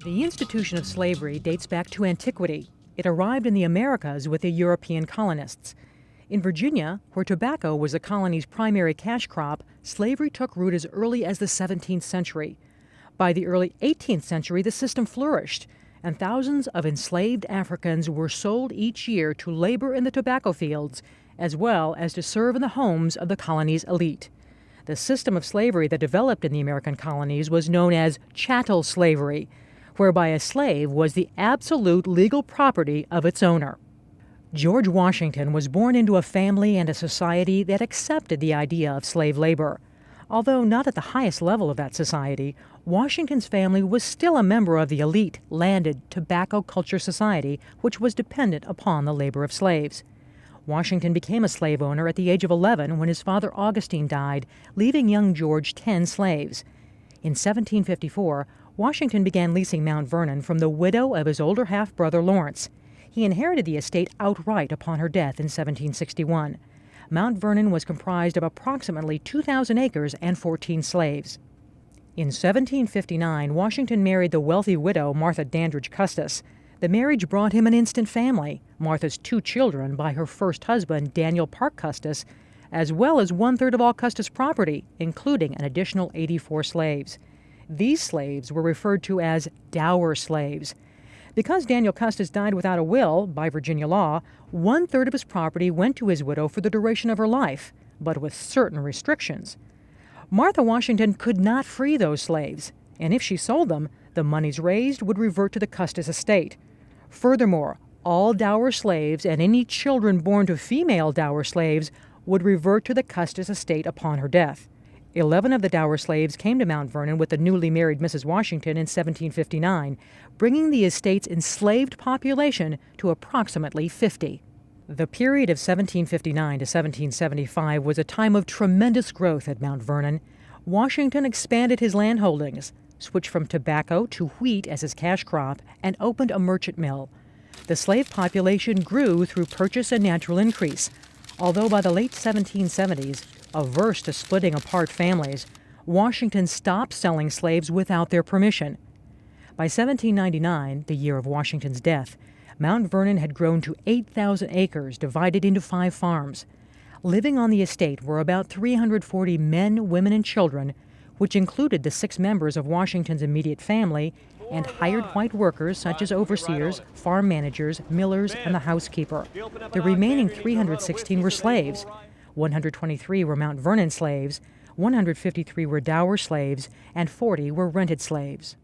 The institution of slavery dates back to antiquity. It arrived in the Americas with the European colonists. In Virginia, where tobacco was the colony's primary cash crop, slavery took root as early as the 17th century. By the early 18th century, the system flourished, and thousands of enslaved Africans were sold each year to labor in the tobacco fields, as well as to serve in the homes of the colony's elite. The system of slavery that developed in the American colonies was known as chattel slavery, whereby a slave was the absolute legal property of its owner. George Washington was born into a family and a society that accepted the idea of slave labor. Although not at the highest level of that society, Washington's family was still a member of the elite, landed tobacco culture society, which was dependent upon the labor of slaves. Washington became a slave owner at the age of 11 when his father Augustine died, leaving young George 10 slaves. In 1754, Washington began leasing Mount Vernon from the widow of his older half-brother Lawrence. He inherited the estate outright upon her death in 1761. Mount Vernon was comprised of approximately 2,000 acres and 14 slaves. In 1759, Washington married the wealthy widow Martha Dandridge Custis. The marriage brought him an instant family, Martha's 2 children by her first husband, Daniel Parke Custis, as well as 1/3 of all Custis property, including an additional 84 slaves. These slaves were referred to as dower slaves. Because Daniel Custis died without a will, by Virginia law, 1/3 of his property went to his widow for the duration of her life, but with certain restrictions. Martha Washington could not free those slaves, and if she sold them, the monies raised would revert to the Custis estate. Furthermore, all dower slaves and any children born to female dower slaves would revert to the Custis estate upon her death. 11 of the dower slaves came to Mount Vernon with the newly married Mrs. Washington in 1759, bringing the estate's enslaved population to approximately 50. The period of 1759 to 1775 was a time of tremendous growth at Mount Vernon. Washington expanded his land holdings, switched from tobacco to wheat as his cash crop, and opened a merchant mill. The slave population grew through purchase and natural increase, although by the late 1770s, averse to splitting apart families, Washington stopped selling slaves without their permission. By 1799, the year of Washington's death, Mount Vernon had grown to 8,000 acres divided into 5 farms. Living on the estate were about 340 men, women, and children, which included the 6 members of Washington's immediate family and hired white workers such as overseers, farm managers, millers, and the housekeeper. The remaining 316 were slaves. 123 were Mount Vernon slaves, 153 were dower slaves, and 40 were rented slaves.